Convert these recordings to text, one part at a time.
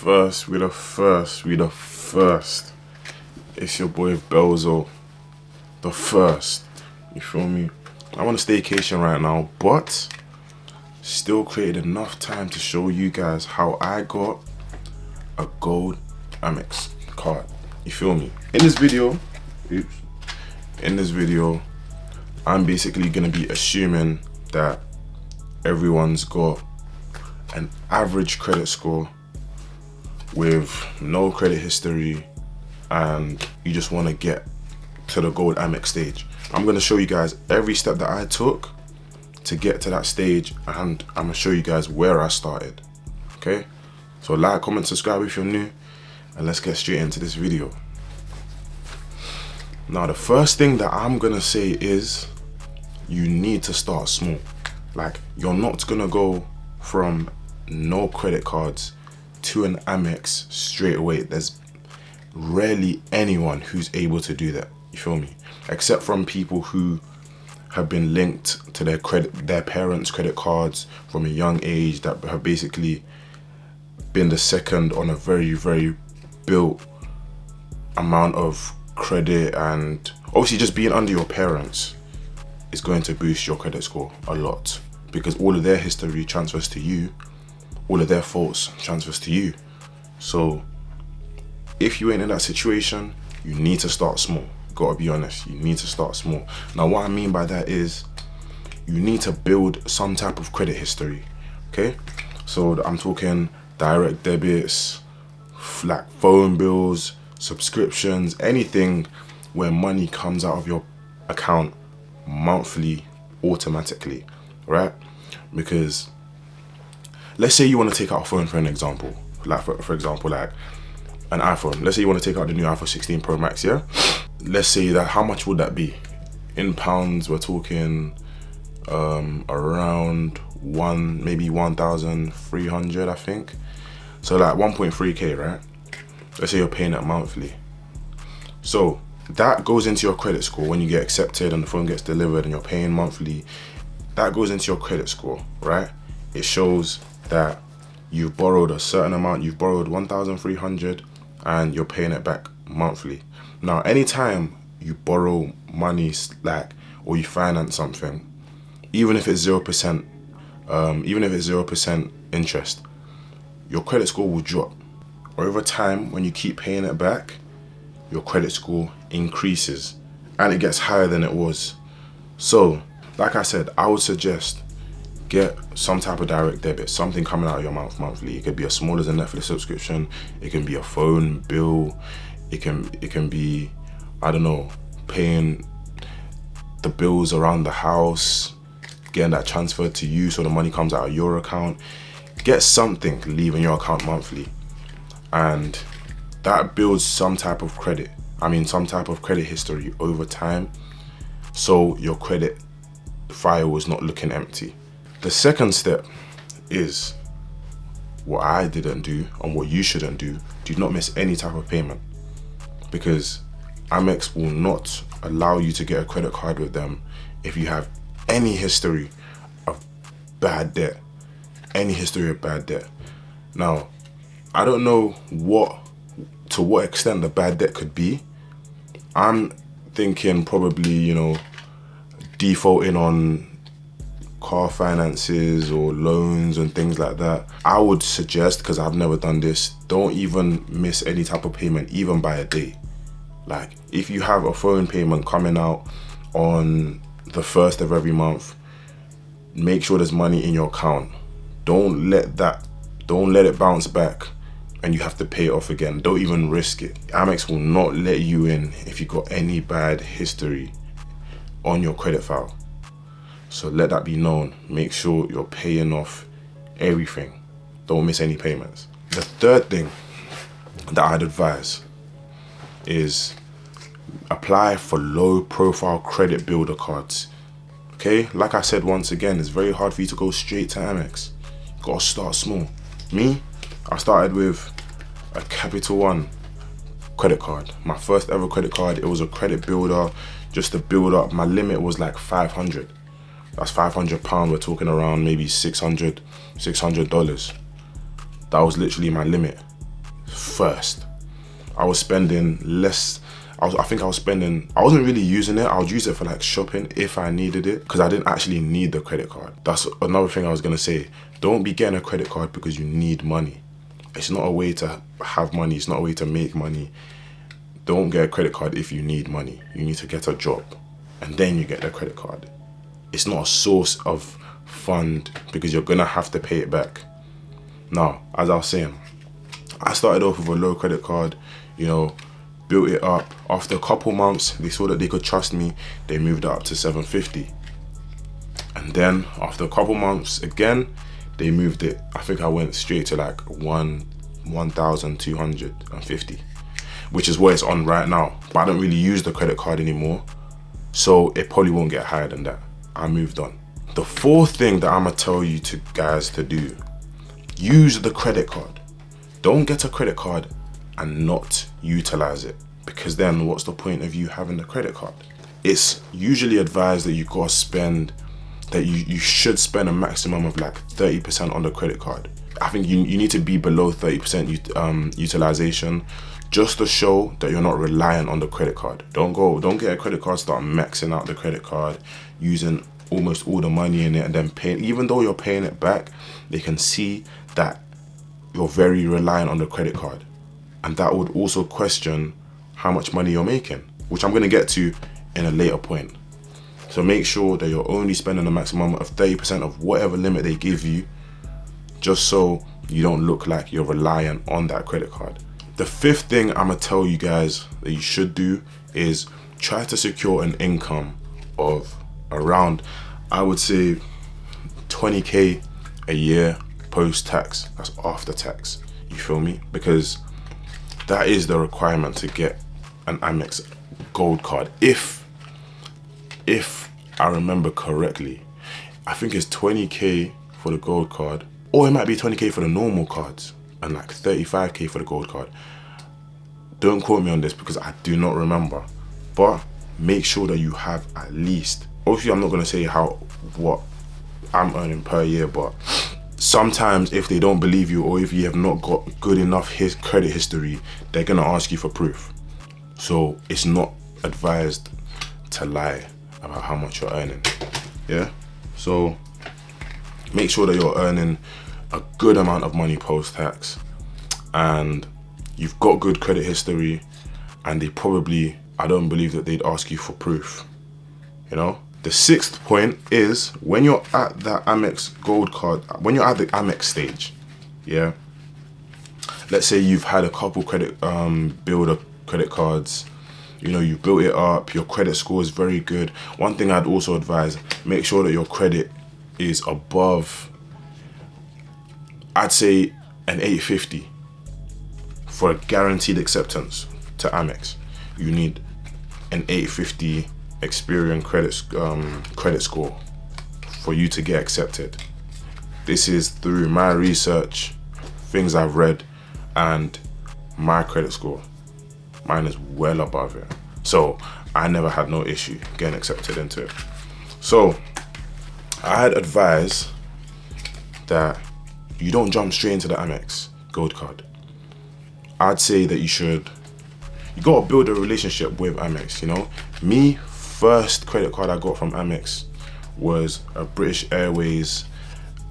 first. It's your boy Bellzo. The first. You feel me? I'm on a staycation right now, but still created enough time to show you guys how I got a gold Amex card. You feel me? In this video, I'm basically gonna be assuming that everyone's got an average credit score with no credit history and you just want to get to the gold Amex stage. I'm going to show you guys every step that I took to get to that stage, and I'm going to show you guys where I started. Okay, so like, comment, subscribe if you're new, and let's get straight into this video. Now the first thing that I'm going to say is you need to start small. Like, you're not going to go from no credit cards to an Amex straight away. There's rarely anyone who's able to do that. You feel me? Except from people who have been linked to their parents' credit cards from a young age, that have basically been the second on a very, very built amount of credit, and obviously just being under your parents is going to boost your credit score a lot because all of their history transfers to you. All of their faults transfers to you. So if you ain't in that situation, you need to start small. Gotta be honest, you need to start small. Now what I mean by that is you need to build some type of credit history. Okay, so I'm talking direct debits, like phone bills, subscriptions, anything where money comes out of your account monthly automatically, right? Because let's say you want to take out a phone for an example, like for example, like an iPhone. Let's say you want to take out the new iPhone 16 Pro Max, yeah? Let's say that, how much would that be? In pounds, we're talking around maybe 1,300, I think. So like 1.3K, right? Let's say you're paying it monthly. So that goes into your credit score when you get accepted and the phone gets delivered and you're paying monthly. That goes into your credit score, right? It shows that you've borrowed a certain amount, you've borrowed 1,300 and you're paying it back monthly. Now, anytime you borrow money, like, or you finance something, even if it's 0%, interest, your credit score will drop. Over time, when you keep paying it back, your credit score increases and it gets higher than it was. So, like I said, I would suggest get some type of direct debit, something coming out of your mouth monthly. It could be as small as a Netflix subscription. It can be a phone bill. It can be, I don't know, paying the bills around the house, getting that transferred to you so the money comes out of your account. Get something leaving your account monthly, and that builds some type of credit. Some type of credit history over time, so your credit file is not looking empty. The second step is what I didn't do and what you shouldn't do. Do not miss any type of payment, because Amex will not allow you to get a credit card with them if you have any history of bad debt. Now, I don't know to what extent the bad debt could be. I'm thinking probably, defaulting on car finances or loans and things like that. I would suggest, because I've never done this, don't even miss any type of payment, even by a day. Like, if you have a phone payment coming out on the 1st of every month, make sure there's money in your account. Don't let it bounce back and you have to pay it off again. Don't even risk it. Amex will not let you in if you got any bad history on your credit file. So let that be known. Make sure you're paying off everything. Don't miss any payments. The third thing that I'd advise is apply for low profile credit builder cards. Okay, like I said, once again, it's very hard for you to go straight to Amex. You gotta start small. Me, I started with a Capital One credit card. My first ever credit card. It was a credit builder just to build up. My limit was like 500. That's £500. We're talking around maybe $600. That was literally my limit. first. I was spending less. I think I was spending, I wasn't really using it. I would use it for like shopping if I needed it, because I didn't actually need the credit card. That's another thing I was gonna say. Don't be getting a credit card because you need money. It's not a way to have money. It's not a way to make money. Don't get a credit card if you need money. You need to get a job and then you get the credit card. It's not a source of fund because you're gonna have to pay it back. Now, as I was saying, I started off with a low credit card, you know, built it up. After a couple months, they saw that they could trust me. They moved it up to 750. And then after a couple months again, they moved it. I think I went straight to like 1,250, which is what it's on right now. But I don't really use the credit card anymore, so it probably won't get higher than that. I moved on. The fourth thing that I'm gonna tell you to guys to do, use the credit card. Don't get a credit card and not utilize it, because then what's the point of you having the credit card? It's usually advised that you gotta spend, that you should spend a maximum of like 30% on the credit card. I think you need to be below 30% utilization, just to show that you're not reliant on the credit card. Don't get a credit card, start maxing out the credit card, using almost all the money in it, and then paying, even though you're paying it back, they can see that you're very reliant on the credit card. And that would also question how much money you're making, which I'm gonna get to in a later point. So make sure that you're only spending a maximum of 30% of whatever limit they give you, just so you don't look like you're reliant on that credit card. The fifth thing I'm gonna tell you guys that you should do is try to secure an income of around, I would say, 20K a year post-tax. That's after tax, you feel me? Because that is the requirement to get an Amex gold card. If I remember correctly, I think it's 20K for the gold card, or it might be 20K for the normal cards and like 35K for the gold card. Don't quote me on this because I do not remember, but make sure that you have at least, obviously I'm not gonna say what I'm earning per year, but sometimes if they don't believe you, or if you have not got good enough credit history, they're gonna ask you for proof. So it's not advised to lie about how much you're earning. Yeah, so make sure that you're earning a good amount of money post-tax, and you've got good credit history, and they probably, I don't believe that they'd ask you for proof, you know? The sixth point is, when you're at that Amex gold card, when you're at the Amex stage, yeah, let's say you've had a couple credit cards, you know, you built it up, your credit score is very good. One thing I'd also advise, make sure that your credit is above, I'd say, an 850 for a guaranteed acceptance to Amex. You need an 850 Experian credit score for you to get accepted. This is through my research, things I've read, and my credit score. Mine is well above it, so I never had no issue getting accepted into it. So I'd advise that you don't jump straight into the Amex gold card. I'd say that you gotta build a relationship with Amex, you know? Me, first credit card I got from Amex was a British Airways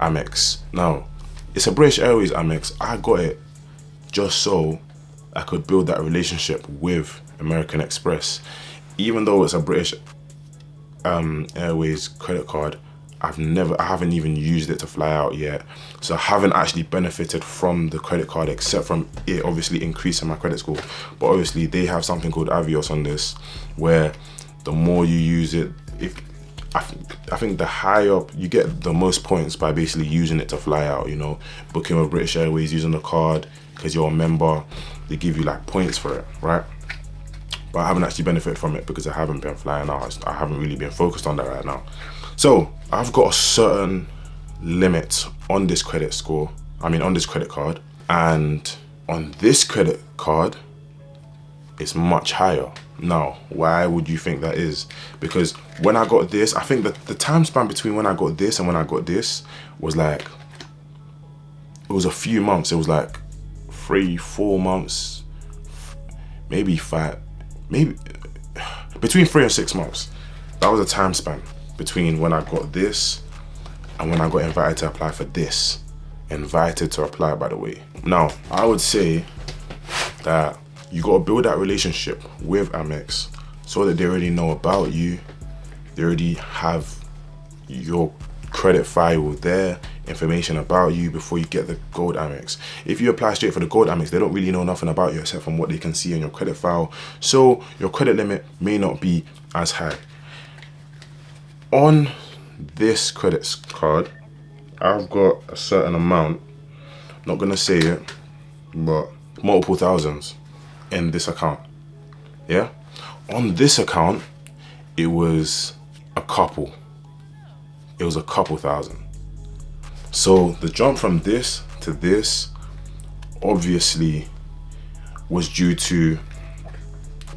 Amex. Now, it's a British Airways Amex. I got it just so I could build that relationship with American Express. Even though it's a British Airways credit card, I haven't even used it to fly out yet. So I haven't actually benefited from the credit card, except from it obviously increasing my credit score. But obviously they have something called Avios on this, where the more you use it, I think the higher up, you get the most points by basically using it to fly out, you know, booking with British Airways, using the card, because you're a member, they give you like points for it, right? But I haven't actually benefited from it because I haven't been flying out. I haven't really been focused on that right now. So I've got a certain limit on this credit score, on this credit card, and on this credit card, it's much higher. Now, why would you think that is? Because when I got this, I think that the time span between when I got this and when I got this was like, it was a few months. It was like 3-4 months, maybe 5, maybe between 3 and 6 months. That was a time span between when I got this and when I got invited to apply for this. Invited to apply, by the way. Now, I would say that you gotta build that relationship with Amex so that they already know about you. They already have your credit file there, information about you before you get the gold Amex. If you apply straight for the gold Amex, they don't really know nothing about you except from what they can see on your credit file. So your credit limit may not be as high. On this credit card, I've got a certain amount, not gonna say it, but multiple thousands in this account. Yeah? On this account, it was a couple thousand. So the jump from this to this obviously was due to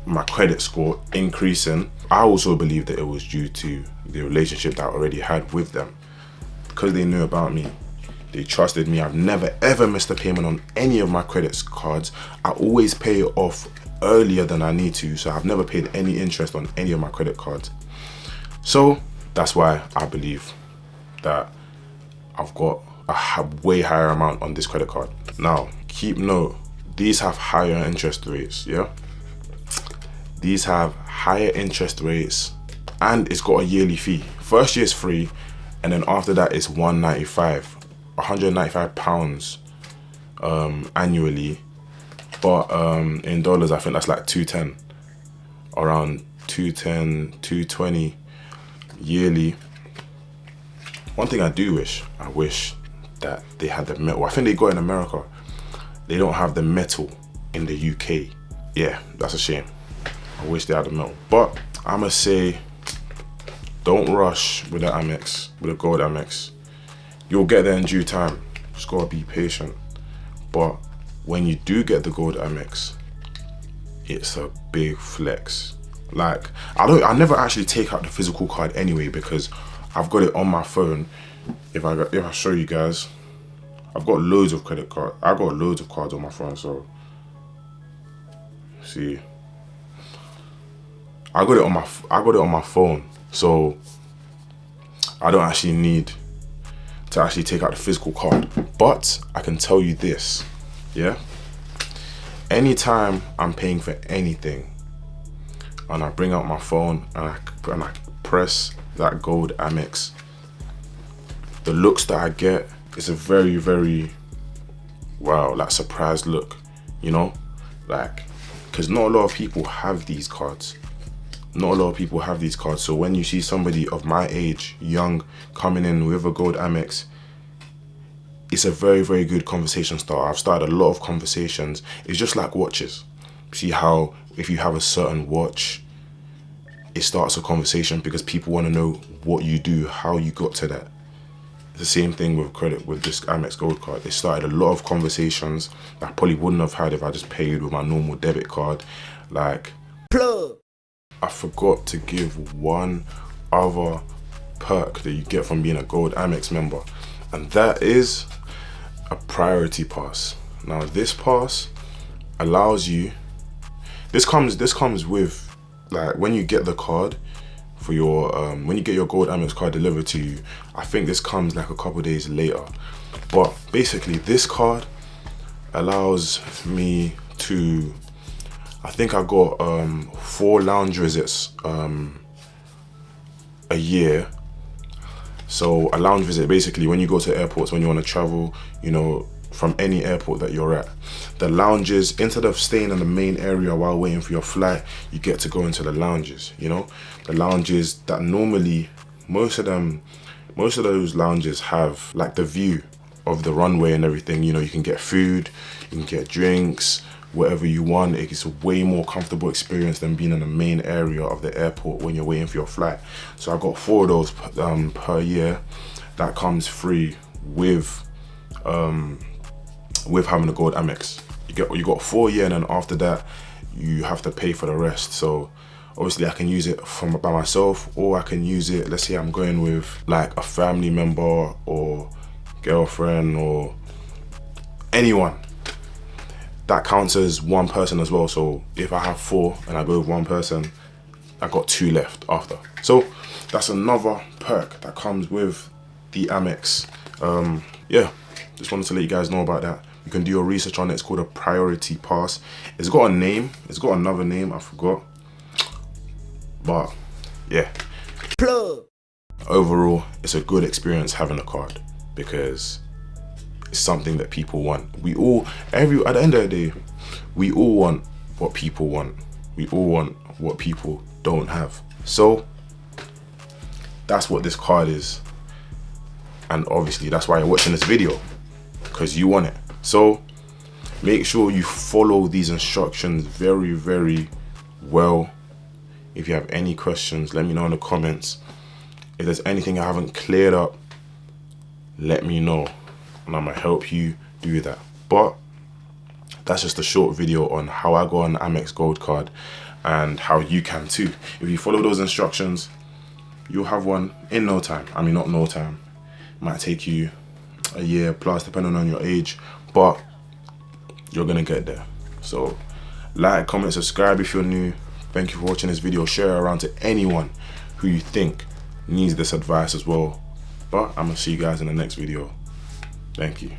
my credit score increasing. I also believe that it was due to the relationship that I already had with them. Because they knew about me, they trusted me. I've never ever missed a payment on any of my credit cards. I always pay it off earlier than I need to, so I've never paid any interest on any of my credit cards. So that's why I believe that I've got a way higher amount on this credit card. Now, keep note, these have higher interest rates, yeah? These have higher interest rates and it's got a yearly fee. First year is free, and then after that it's £195 annually. But in dollars, I think that's like 210, around 210, 220 yearly. One thing I wish that they had the metal. I think they got in America. They don't have the metal in the UK. Yeah, that's a shame. I wish they had the metal. But I'ma say, don't rush with the Amex, with the gold Amex. You'll get there in due time. Just gotta be patient. But when you do get the gold Amex, it's a big flex. Like, I never actually take out the physical card anyway because I've got it on my phone. If I show you guys, I've got loads of credit cards. I got loads of cards on my phone, so see. I got it on my phone, so I don't actually need to actually take out the physical card. But I can tell you this, yeah? Anytime I'm paying for anything and I bring out my phone and I press that gold Amex, the looks that I get is a very, very, wow, like surprised look, you know? Like, because not a lot of people have these cards. Not a lot of people have these cards. So when you see somebody of my age, young, coming in with a gold Amex, it's a very, very good conversation starter. I've started a lot of conversations. It's just like watches. See how if you have a certain watch, it starts a conversation because people want to know what you do, how you got to that. It's the same thing with credit with this Amex Gold card. It started a lot of conversations that I probably wouldn't have had if I just paid with my normal debit card. Like, plug. I forgot to give one other perk that you get from being a gold Amex member, and that is a priority pass. Now this pass allows you, this comes with, like, when you get the card for your when you get your gold Amex card delivered to you, I think this comes like a couple days later. But basically this card allows me to, I think I got 4 lounge visits a year. So a lounge visit, basically when you go to airports, when you want to travel, you know, from any airport that you're at, the lounges, instead of staying in the main area while waiting for your flight, you get to go into the lounges, you know? The lounges that normally, most of those lounges have like the view of the runway and everything. You know, you can get food, you can get drinks, whatever you want. It's a way more comfortable experience than being in the main area of the airport when you're waiting for your flight. So I got 4 of those per year. That comes free with having a gold Amex. You got 4 years, and then after that you have to pay for the rest. So obviously I can use it by myself, or I can use it, let's say I'm going with like a family member or girlfriend or anyone. that counts as one person as well. So if I have 4 and I go with one person, I got 2 left after. So that's another perk that comes with the Amex. Yeah, just wanted to let you guys know about that. You can do your research on it. It's called a priority pass. It's got a name. It's got another name. I forgot. But yeah. Plug. Overall, it's a good experience having a card because it's something that people want. We all, at the end of the day, we all want what people want. We all want what people don't have. So that's what this card is. And obviously that's why you're watching this video, because you want it. So make sure you follow these instructions very, very well. If you have any questions, let me know in the comments. If there's anything I haven't cleared up, let me know and I'm gonna help you do that. But that's just a short video on how I got an Amex Gold card and how you can too. If you follow those instructions, you'll have one in no time. I mean, not no time. It might take you a year plus, depending on your age, but you're gonna get there. So like, comment, subscribe if you're new. Thank you for watching this video. Share it around to anyone who you think needs this advice as well. But I'm gonna see you guys in the next video. Thank you.